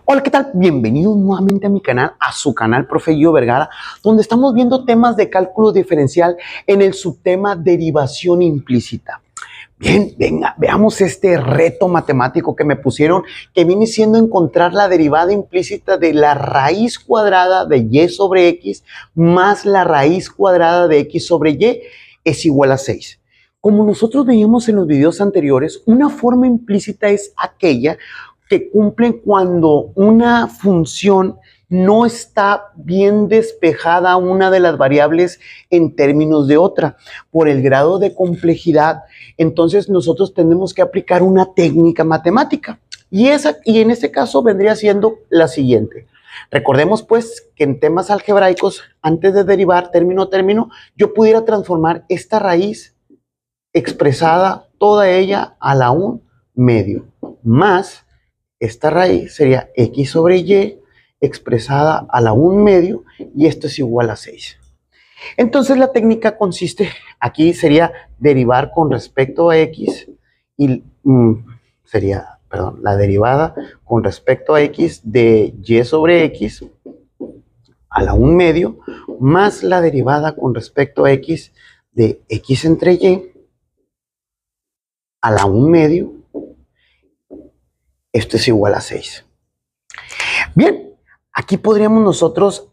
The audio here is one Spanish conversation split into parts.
Hola, ¿qué tal? Bienvenidos nuevamente a mi canal, a su canal Profe Gio Vergara, donde estamos viendo temas de cálculo diferencial en el subtema derivación implícita. Bien, venga, veamos este reto matemático que me pusieron, que viene siendo encontrar la derivada implícita de la raíz cuadrada de y sobre x más la raíz cuadrada de x sobre y es igual a 6. Como nosotros veíamos en los videos anteriores, una forma implícita es aquella que cumplen cuando una función no está bien despejada una de las variables en términos de otra. Por el grado de complejidad, entonces nosotros tenemos que aplicar una técnica matemática. Y en este caso vendría siendo la siguiente. Recordemos pues que en temas algebraicos, antes de derivar término a término, yo pudiera transformar esta raíz expresada toda ella a la 1 medio, más esta raíz sería x sobre y expresada a la 1 medio, y esto es igual a 6. Entonces la técnica consiste, aquí sería derivar con respecto a x, y la derivada con respecto a x de y sobre x a la 1 medio, más la derivada con respecto a x de x entre y a la 1 medio. Esto es igual a 6. Bien, aquí podríamos nosotros,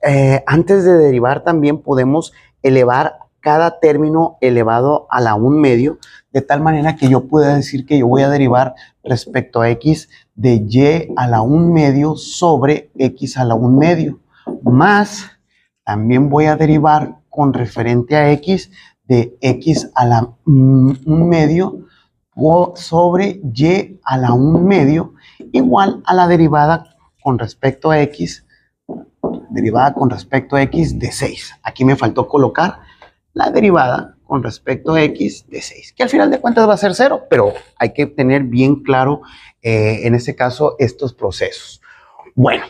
antes de derivar también podemos elevar cada término elevado a la 1 medio, de tal manera que yo pueda decir que yo voy a derivar respecto a x de y a la 1 medio sobre x a la 1 medio, más también voy a derivar con referente a x de x a la 1 medio sobre y a la 1 medio, igual a la derivada con respecto a x, de 6. Aquí me faltó colocar la derivada con respecto a x de 6, que al final de cuentas va a ser 0, pero hay que tener bien claro en este caso estos procesos. Bueno,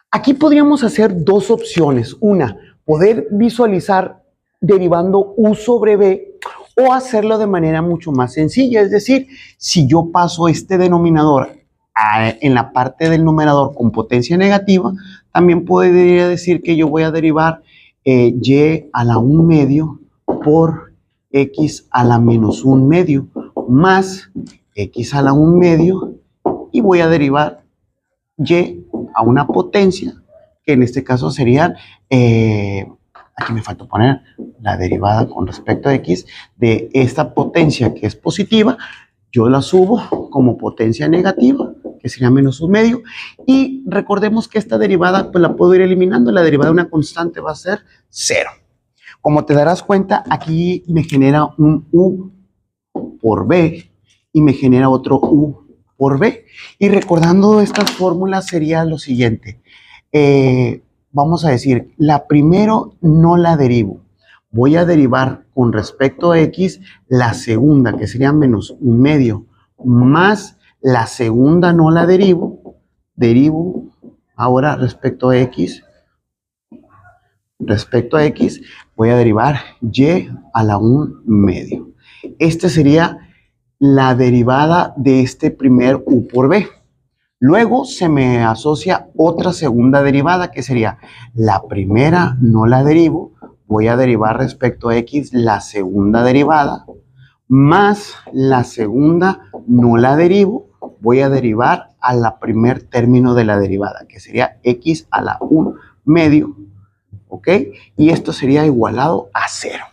aquí podríamos hacer dos opciones. Una, poder visualizar derivando u sobre b, o hacerlo de manera mucho más sencilla. Es decir, si yo paso este denominador en la parte del numerador con potencia negativa, también podría decir que yo voy a derivar y a la 1 medio por x a la menos 1 medio, más x a la 1 medio, y voy a derivar y a una potencia, que en este caso serían, aquí me falta poner la derivada con respecto a x de esta potencia que es positiva, yo la subo como potencia negativa, que sería menos 1 medio, y recordemos que esta derivada pues la puedo ir eliminando. La derivada de una constante va a ser 0. Como te darás cuenta, aquí me genera un u por b y me genera otro u por b. Y recordando estas fórmulas sería lo siguiente. Vamos a decir, la primero no la derivo. Voy a derivar con respecto a x la segunda, que sería menos 1 medio, más la segunda no la derivo. Derivo ahora respecto a x. Voy a derivar y a la 1 medio. Esta sería la derivada de este primer u por b. Luego se me asocia otra segunda derivada, que sería la primera no la derivo, voy a derivar respecto a x la segunda derivada, más la segunda no la derivo, voy a derivar a la primer término de la derivada, que sería x a la 1 medio, ¿ok? Y esto sería igualado a 0.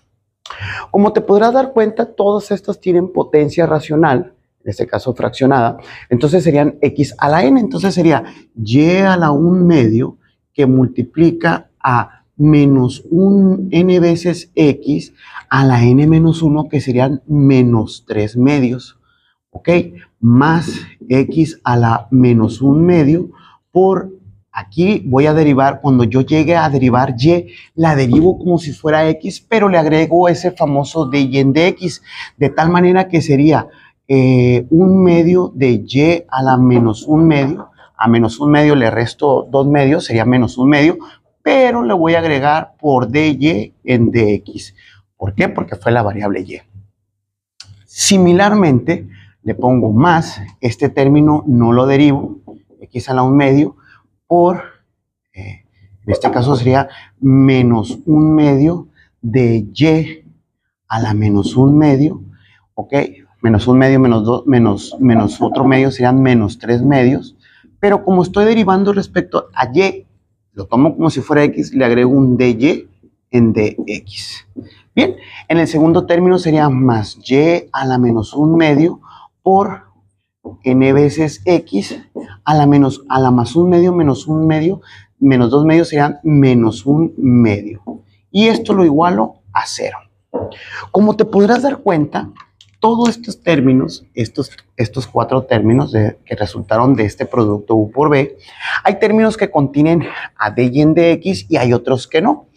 Como te podrás dar cuenta, todos estos tienen potencia racional, en este caso fraccionada, entonces serían x a la n, entonces sería y a la 1 medio que multiplica a menos 1 n veces x a la n menos 1, que serían menos 3 medios, ¿ok? Más x a la menos 1 medio por, aquí voy a derivar, cuando yo llegue a derivar y, la derivo como si fuera x, pero le agrego ese famoso de y en dx, de tal manera que sería 1 medio de y a la menos 1 medio. A menos 1 medio le resto 2 medios, sería menos 1 medio, pero le voy a agregar por dy en dx. ¿Por qué? Porque fue la variable y. Similarmente, le pongo más, este término no lo derivo, x a la 1 medio, por, en este caso sería menos 1/2 de y a la menos 1/2, ¿ok? Menos 1/2 menos 2, menos otro medio serían menos 3/2, pero como estoy derivando respecto a y, lo tomo como si fuera x, le agrego un dy en dx. Bien, en el segundo término sería más y a la menos 1/2 por n veces x a la más 1/2 menos 1/2 menos 2/2 serían menos 1/2. Y esto lo igualo a 0. Como te podrás dar cuenta, todos estos términos, estos 4 términos que resultaron de este producto u por b, hay términos que contienen a dy en dx y hay otros que no.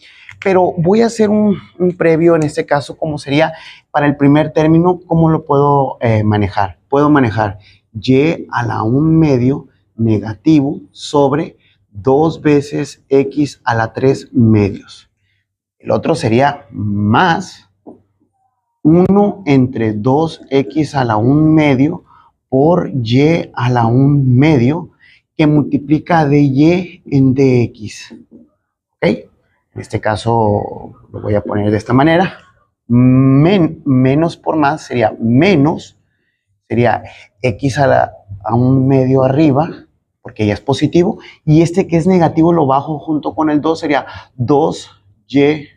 Pero voy a hacer un previo en este caso, como sería para el primer término, ¿cómo lo puedo manejar? Puedo manejar y a la 1/2 negativo sobre 2 veces x a la 3/2. El otro sería más 1 entre 2x a la 1/2 por y a la 1/2 que multiplica dy en dx. ¿Ok? En este caso lo voy a poner de esta manera. Menos por más sería menos, sería x a 1/2 arriba, porque ya es positivo, y este que es negativo lo bajo junto con el 2, sería 2y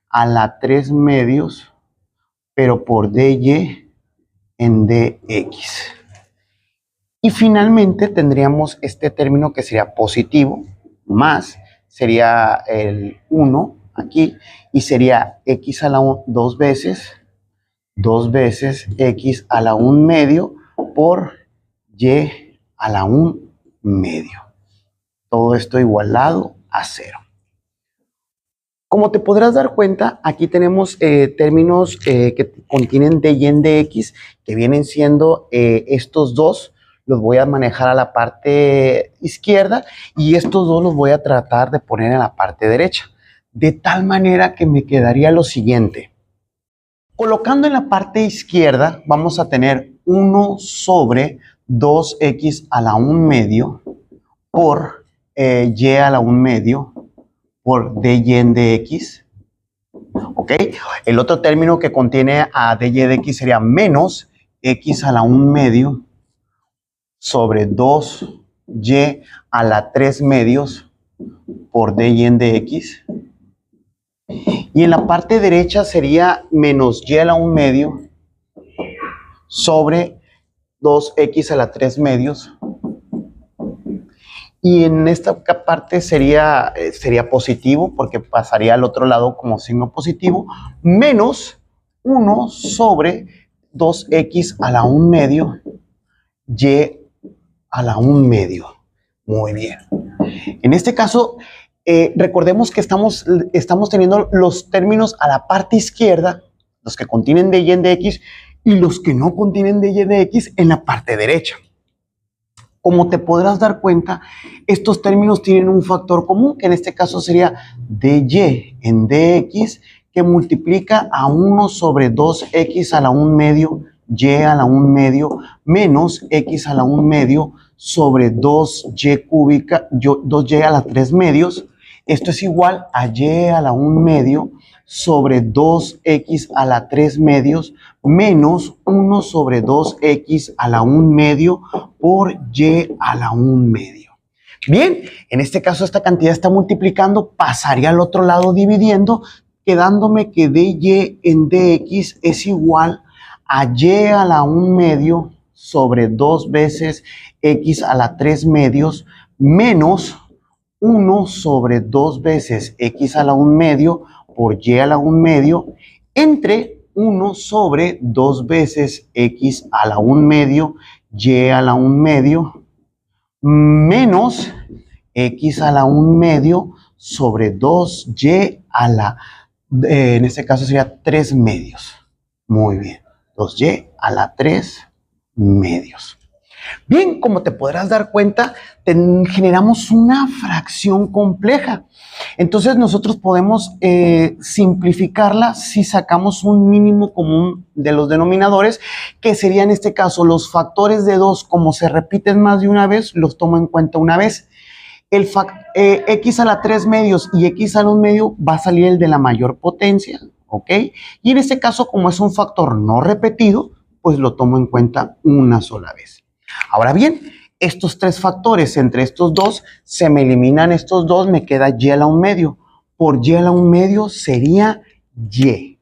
a la 3/2, pero por dy en dx. Y finalmente tendríamos este término que sería positivo, más sería el 1 aquí, y sería x a la 2 veces x a la 1/2 por y a la 1/2. Todo esto igualado a 0. Como te podrás dar cuenta, aquí tenemos términos que contienen dy en dx, que vienen siendo estos dos. Los voy a manejar a la parte izquierda y estos dos los voy a tratar de poner en la parte derecha. De tal manera que me quedaría lo siguiente. Colocando en la parte izquierda vamos a tener 1 sobre 2x a la 1/2 por y a la 1/2 por dy en dx. ¿Ok? El otro término que contiene a dy en dx sería menos x a la 1/2 sobre 2y a la 3/2 por dy en dx. Y en la parte derecha sería menos y a la 1/2 sobre 2x a la 3/2. Y en esta parte sería positivo, porque pasaría al otro lado como signo positivo, menos 1 sobre 2x a la 1/2 y a la 1/2. Muy bien. En este caso, recordemos que estamos teniendo los términos a la parte izquierda, los que contienen dy en dx, y los que no contienen dy en dx en la parte derecha. Como te podrás dar cuenta, estos términos tienen un factor común, que en este caso sería dy en dx, que multiplica a 1 sobre 2x a la 1/2 y a la 1/2 menos x a la 1/2 sobre 2y cúbica, 2y a la 3/2. Esto es igual a y a la 1/2 sobre 2x a la 3/2 menos 1 sobre 2x a la 1/2 por y a la 1/2. Bien, en este caso esta cantidad está multiplicando, pasaría al otro lado dividiendo, quedándome que dy en dx es igual a y a la 1/2 sobre 2 veces x a la 3/2 menos 1 sobre 2 veces x a la 1/2 por y a la 1/2 entre 1 sobre 2 veces x a la 1/2 y a la 1/2 menos x a la 1/2 sobre 2y a la, en este caso sería 3/2. Muy bien, 2y a la 3/2. Bien, como te podrás dar cuenta, generamos una fracción compleja. Entonces nosotros podemos simplificarla si sacamos un mínimo común de los denominadores, que sería en este caso los factores de 2, como se repiten más de una vez, los tomo en cuenta una vez. X a la 3 medios y X a la 1 medio va a salir el de la mayor potencia, ¿ok? Y en este caso, como es un factor no repetido, pues lo tomo en cuenta una sola vez. Ahora bien, estos tres factores entre estos dos, se me eliminan estos dos, me queda Y a la 1 medio. Por Y a la 1 medio sería Y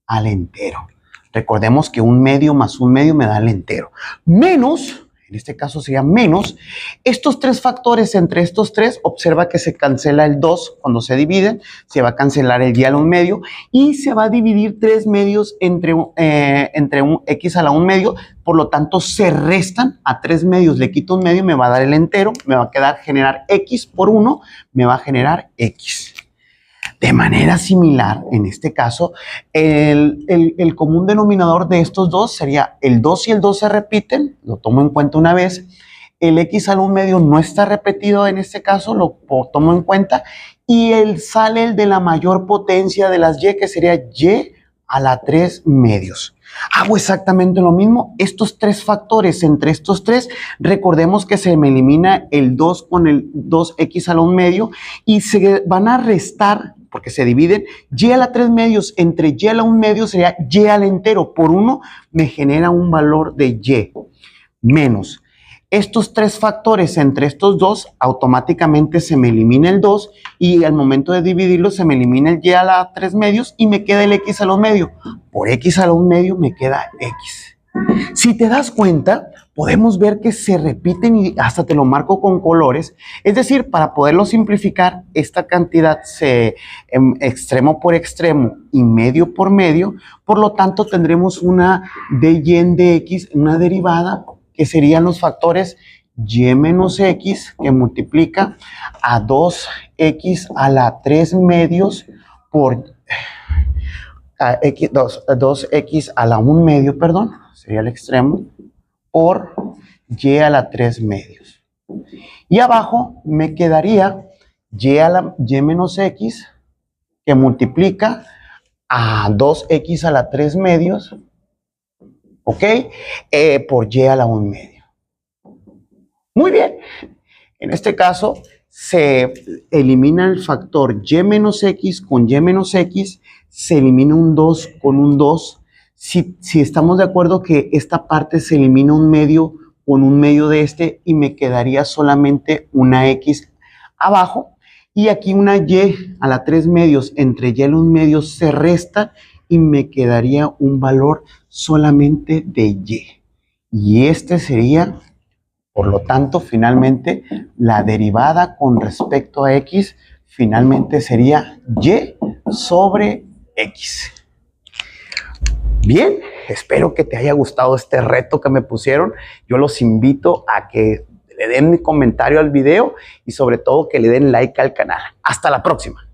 al entero. Recordemos que 1 medio más 1 medio me da el entero. Menos, en este caso sería menos, estos tres factores entre estos tres, observa que se cancela el 2 cuando se dividen, se va a cancelar el Y a la 1 medio y se va a dividir 3 medios entre un X a la 1 medio, por lo tanto se restan a 3 medios, le quito 1 medio, me va a dar el entero, me va a quedar generar X por 1, me va a generar X. De manera similar, en este caso, el común denominador de estos dos sería el 2 y el 2 se repiten, lo tomo en cuenta una vez. El X a la 1 medio no está repetido en este caso, lo tomo en cuenta. Y sale el de la mayor potencia de las Y, que sería Y a la 3 medios. Hago exactamente lo mismo. Estos tres factores entre estos tres, recordemos que se me elimina el 2 con el 2X a la 1 medio y se van a restar, porque se dividen, Y a la 3 medios entre Y a la 1 medio sería Y al entero. Por 1 me genera un valor de Y. Menos estos tres factores entre estos dos, automáticamente se me elimina el 2 y al momento de dividirlo se me elimina el Y a la 3 medios y me queda el X a la 1 medio. Por X a la 1 medio me queda X. Si te das cuenta, podemos ver que se repiten y hasta te lo marco con colores. Es decir, para poderlo simplificar, esta cantidad extremo por extremo y medio por medio. Por lo tanto, tendremos una dy en dx, una derivada, que serían los factores Y menos X, que multiplica a 2X a la 3 medios por 2X a la 1 medio, perdón, sería el extremo, por Y a la 3 medios. Y abajo me quedaría Y menos X, que multiplica a 2X a la 3 medios, ¿ok? Por Y a la 1 medio. Muy bien. En este caso, se elimina el factor Y menos X con Y menos X, se elimina un 2 con un 2. Si estamos de acuerdo que esta parte se elimina un medio con un medio de este y me quedaría solamente una X abajo. Y aquí una Y a la 3 medios entre Y a la 1 medio se resta y me quedaría un valor solamente de Y. Y este sería, por lo tanto, finalmente, la derivada con respecto a X, finalmente sería Y sobre X. Bien, espero que te haya gustado este reto que me pusieron. Yo los invito a que le den mi comentario al video y sobre todo que le den like al canal. Hasta la próxima.